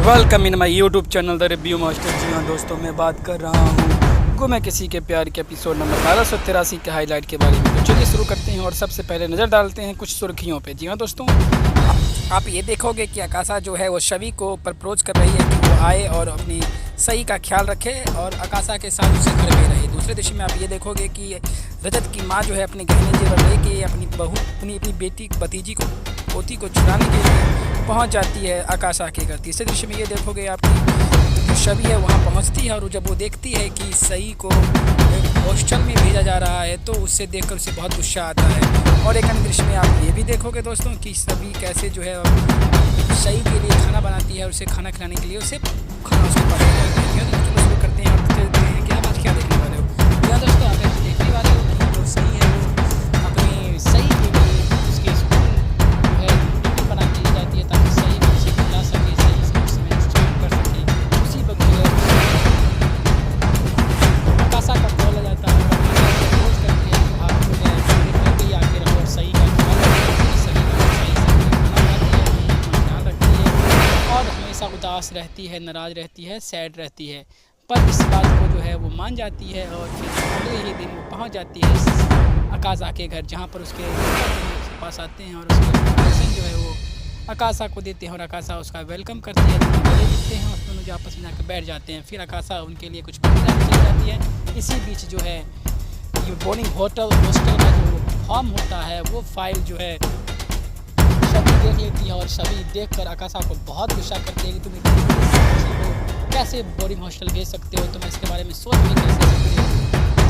Welcome in my YouTube channel the review master. जी हाँ दोस्तों, मैं बात कर रहा हूँ गो मैं किसी के प्यार के एपिसोड नंबर 1283 के हाईलाइट के बारे में। तो चलिए शुरू करते हैं और सबसे पहले नज़र डालते हैं कुछ सुर्खियों पे। जी हाँ दोस्तों, आप ये देखोगे कि आकाशा जो है वो शवि को प्रपोज कर रही है कि वो आए और अपनी सही का ख्याल रखे और आकाशा के साथ उसे घर में रहे। दूसरे दृश्य में आप ये देखोगे कि रजत की माँ जो है अपने गहने जेवर लेके अपनी बेटी भतीजी को पोती को छुड़ाने के लिए पहुंच जाती है आकाशा के घर। तीसरे दृश्य में ये देखोगे आपकी जो शवि है वहां पहुंचती है और जब वो देखती है कि सई को एक हॉस्टल में भेजा जा रहा है तो उससे देखकर उसे बहुत गुस्सा आता है। और एक अन्य दृश्य में आप ये भी देखोगे दोस्तों कि शवि कैसे जो है सई के लिए खाना बनाती है और उसे खाना खिलाने के लिए उसे खाना उसके पास जाती है। तो शुरू करते हैं और देखते हैं कि आप आज क्या देखने वाले हो। या दोस्तों, आप देखने वाले हो कि जो सई है वो अपनी सई के लिए उसके स्कूल जो है टिफिन बना के ले जाती है ताकि सई को उसे खिला सके, सही से उस समय स्टार्ट कर सके। उसी वक्त जो है आकाशा का कॉल आ जाता है और प्रपोज करती है कि आप जो है मेरे घर पे ही आके रहो और सही का ख्याल रखिए, सही का सही से खाना बनाती है, अपना ख्याल रखती है और हमेशा उदास रहती है, नाराज़ रहती है, सैड रहती है। पर इस बात को जो है वो मान जाती है और फिर अगले ही दिन वो पहुंच जाती है आकाशा के घर, जहां पर उसके पास आते हैं और उसके पर्सन जो है वो आकाशा को देते हैं और आकाशा उसका वेलकम करती है। दोनों गले मिलते हैं और दोनों जो आपस में जाकर बैठ जाते हैं। फिर आकाशा उनके लिए कुछ पानी लाने चली जाती है। इसी बीच जो है ये बोर्डिंग हॉस्टल का जो फॉर्म होता है वो फाइल जो है शवि देख लेती है और शवि देखकर आकाशा को बहुत गुस्सा करती है कि तुम इतनी बच्ची को कैसे बोर्डिंग हॉस्टल भेज सकते हो, तुम इसके बारे में सोच भी कैसे सकते हो।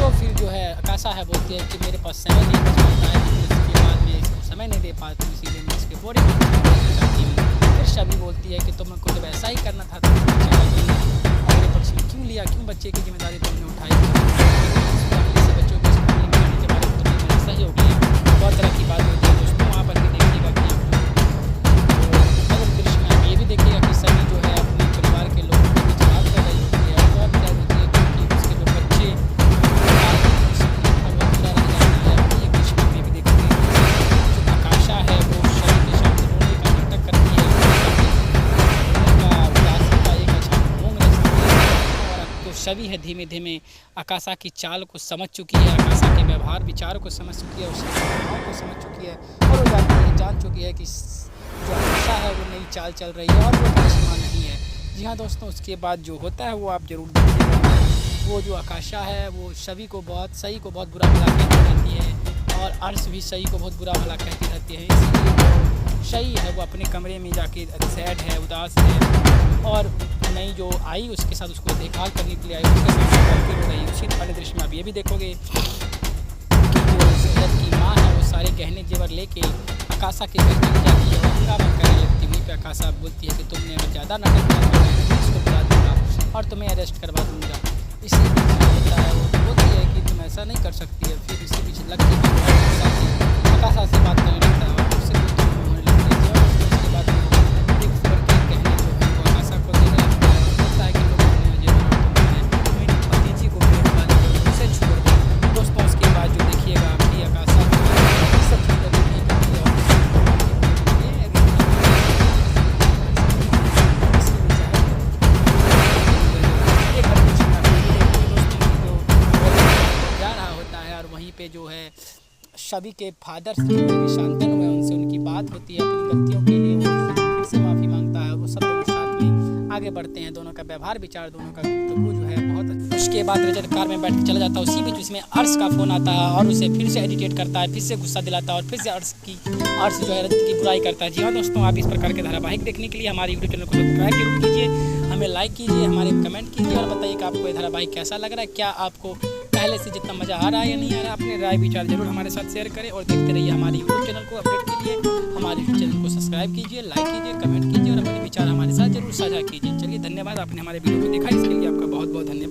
तो फिर जो है आकाशा है बोलती है कि मेरे पास समय नहीं बच पाता है, लेकिन इसके बाद मैं इसको समय नहीं दे पाती हूँ, इसीलिए मैं इसके बोर्डिंग हॉस्टल भेजना चाहती हूँ। फिर शवि बोलती है कि तुमको जब ऐसा ही करना था तो अपने पक्ष में क्यों लिया, क्यों बच्चे की जिम्मेदारी तुमने उठाई। बच्चों को स्कूल में जाने के बारे में मेरा सही हो गया। बहुत तरह की बात होती है दोस्तों, वहाँ पर भी देखिएगा कि अगर दृश्य में आप ये भी देखिएगा कि सभी जो है अपने परिवार के लोगों के बीच बात कर रही होती है और बहुत प्यार होती है क्योंकि उसके जो बच्चे एक दृश्य में भी देखोगे जो आकाशा है वो शवि के साथ रोने का नाटक करती है, उदासी का एक अच्छा ढोंग रचती है। और तो शवि है धीमे धीमे आकाशा की चाल को समझ चुकी है, आकाशा के व्यवहार विचार को समझ चुकी है, उसके भाव को समझ चुकी है और वो जान चुकी है कि जो आकाशा है वो नई चाल चल रही है और वो करिश्मा नहीं है। जी हाँ दोस्तों, उसके बाद जो होता है वो आप ज़रूर देखिएगा। वो जो आकाशा है वो शवि को सही को बहुत बुरा भला कहती रहती है और अर्श भी सही को बहुत बुरा भला कहती रहती है। इसीलिए जो सही है वो अपने कमरे में जाके सैड है, उदास है और नई जो आई उसके साथ उसको देखभाल करने के लिए आई, उसके साथ बैठकर रो रही है। उसी वाले दृश्य में आप ये भी देखोगे कि जो रजत की माँ है वो सारे गहने जेवर लेके आकाशा के घर चली जाती है और हंगामा करने लगती है। वहीं पे आकाशा बोलती है कि तुमने अगर ज़्यादा नाटक किया तो मैं पुलिस को बुला दूँगा और तुम्हें अरेस्ट करवा दूँगा। इसी बीच होता है वो बोलती है कि तुम ऐसा नहीं कर सकती है। फिर इसी बीच लग के आकाशा से बात करने लगता है और उससे होने लगती है और उसके बाद एक फोर के गहने जो है वो आकाशा को देने लगता है और बोलता है कि लोग अपने जेवर मेरी भतीजी को भेजवा दें, उसे छोड़ दो। दोस्तों, उसके बाद जो देखिएगा कि आकाशा सब चीज़ नहीं करती है और वहीं पे जो है शवि के फादर से जो शांतनु हुए उनसे उनकी बात होती है, अपनी गलतियों के लिए वो फिर से माफ़ी मांगता है और वो सब लोग साथ में आगे बढ़ते हैं। दोनों का व्यवहार विचार, दोनों का गुफ्तगू जो है बहुत अच्छा। उसके बाद रजत कार में बैठ के चला जाता है। उसी बीच उसमें अर्श का फ़ोन आता है और उसे फिर से एडिटेट करता है, फिर से गुस्सा दिलाता है और फिर से अर्श जो है रजत की बुराई करता है। जी हाँ दोस्तों, आप इस प्रकार के धारावाहिक देखने के लिए हमारे यूट्यूब चैनल को सब्सक्राइब जरूर कीजिए, हमें लाइक कीजिए, हमारे कमेंट कीजिए और बताइए कि आपको ये धारावाहिक कैसा लग रहा है, क्या आपको पहले से जितना मज़ा आ रहा है या नहीं आ रहा है। अपने राय विचार जरूर हमारे साथ शेयर करें और देखते रहिए हमारे यूट्यूब चैनल को। अपडेट कीजिए, हमारे यूट्यूब चैनल को सब्सक्राइब कीजिए, लाइक कीजिए, कमेंट कीजिए और अपने विचार हमारे साथ जरूर साझा कीजिए। चलिए धन्यवाद, आपने हमारे वीडियो को देखा, इसके लिए आपका बहुत बहुत धन्यवाद।